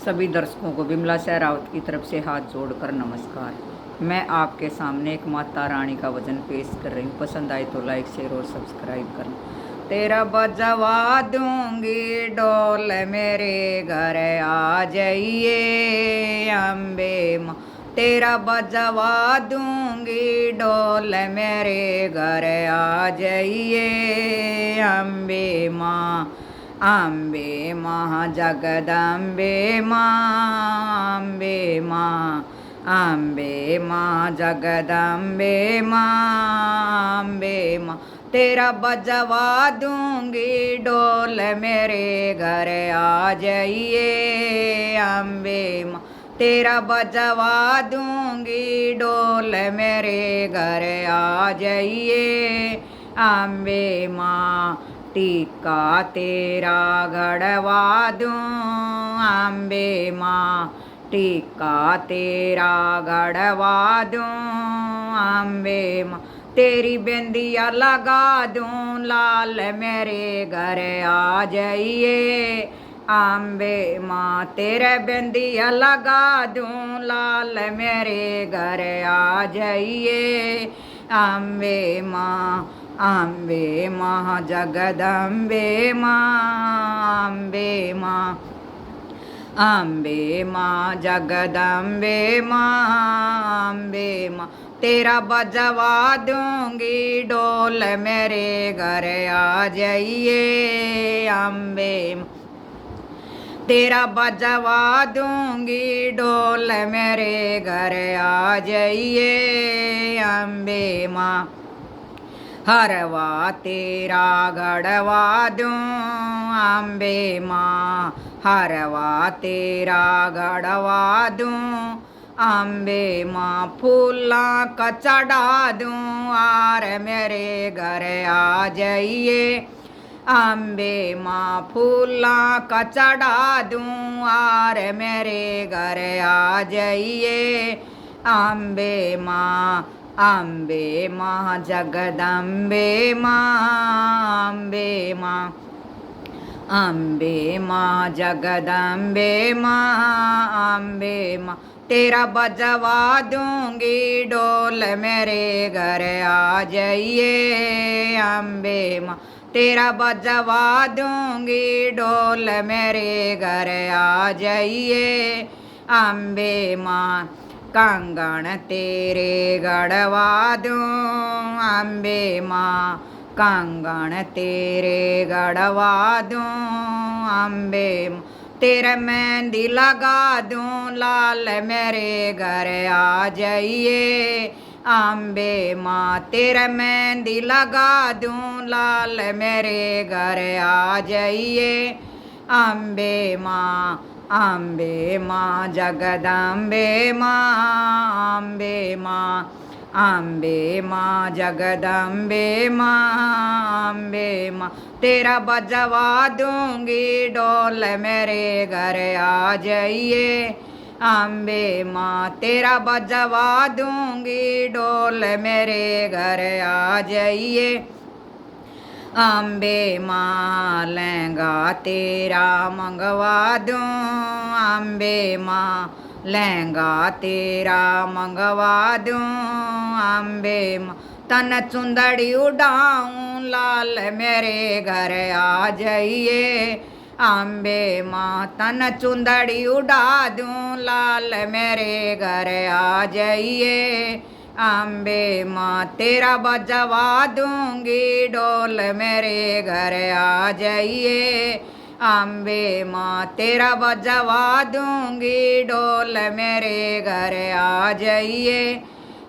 सभी दर्शकों को विमला सहरावत की तरफ से हाथ जोड़कर नमस्कार। मैं आपके सामने एक माता रानी का भजन पेश कर रही हूँ। पसंद आए तो लाइक शेयर और सब्सक्राइब करना। तेरा बजवा दूंगी डोल मेरे घर आ जाइए अम्बे माँ। तेरा बजवा दूंगी डोल मेरे घर आ जाइए अम्बे माँ। अम्बे माँ जगदम्बे माँ, अम्बे माँ, अम्बे माँ जगदम्बे माँ, अम्बे माँ। तेरा बजवा दूंगी डोल मेरे घर आ जाइए अम्बे माँ। तेरा बजवा दूंगी डोल मेरे घर आ जाइए अम्बे माँ। टीका तेरा गढ़वा दूं अम्बे माँ। टीका तेरा गढ़वा दूं अम्बे माँ। तेरी बिंदिया लगा दूं लाल मेरे घर आ जाइए अम्बे माँ। तेरे बिंदिया लगा दूं लाल मेरे घर आ जाइए अम्बे माँ। अम्बे माँ जगदम्बे माँ, अम्बे माँ, अम्बे माँ जगदम्बे माँ, अम्बे माँ। तेरा बजवा दूंगी डोल मेरे घर आ जाइए अम्बे माँ। तेरा बजवा दूंगी डोल मेरे घर आ जाइए अम्बे माँ। हरवा तेरा गढ़वा दूं अम्बे माँ। हरवा तेरा गढ़वा दूं अम्बे माँ। फूला का चढ़ा दूं आर मेरे घर आ जाइए अम्बे माँ। फूला का चढ़ा दूं आर मेरे घर आ जाइए अम्बे माँ। अम्बे माँ जगदम्बे माँ, अम्बे माँ, अम्बे माँ जगदम्बे माँ, अम्बे माँ। तेरा बजवा दूंगी डोल मेरे घर आ जाइए अम्बे माँ। तेरा बजवा दूंगी डोल मेरे घर आ जाइए अम्बे माँ। कंगन तेरे गढ़वा दूं अम्बे माँ। कंगन तेरे गढ़वा दूं अम्बे माँ। तेरे मेहंदी लगा दूं लाल मेरे घर आ जाइए अम्बे माँ। तेरे मेहंदी लगा दूं लाल मेरे घर आ जाइए अम्बे माँ। अम्बे माँ जगदम्बे माँ, अम्बे माँ, अम्बे माँ जगदम्बे माँ, अम्बे माँ। तेरा बजवा दूंगी डोल मेरे घर आ जाइए अम्बे माँ। तेरा बजवा दूंगी डोल मेरे घर आ जाइए अम्बे माँ। लहंगा तेरा मंगवा दूं अम्बे माँ। लहंगा तेरा मंगवा दूं अम्बे माँ। तन चुंदड़ी उड़ाऊं लाल मेरे घर आ जाइए अम्बे माँ। तन चुंदड़ी उड़ा दूं लाल मेरे घर आ जाइए अम्बे माँ। तेरा बजवा दूंगी डोल मेरे घर आ जाइए अम्बे माँ। तेरा बजवा दूंगी डोल मेरे घर आ जाइए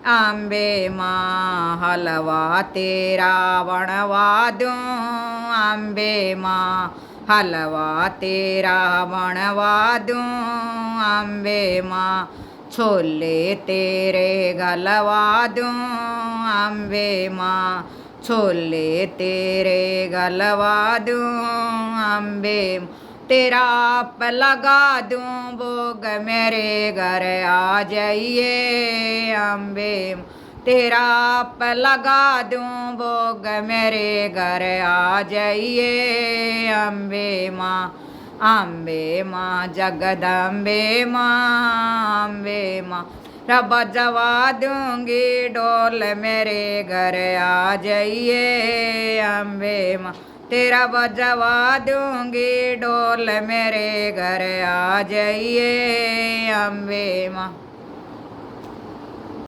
अम्बे माँ। हलवा तेरा बनवा दूं अम्बे माँ। हलवा तेरा बनवा दूं अम्बे माँ। छोले तेरे गलवा दूं अम्बे माँ। छोले तेरे गलवा दूं अम्बे। तेरा आप लगा दूं भोग मेरे घर आ जाइए अम्बे। तेरा आप लगा दूं भोग मेरे घर आ जाइए अम्बे माँ। अम्बे माँ जगदम्बे माँ अम्बे माँ बजवा दूंगी डोल मेरे घर आ जाइए अम्बे माँ तेरा बजवा दूंगी डोल मेरे घर आ जाइए अम्बे माँ।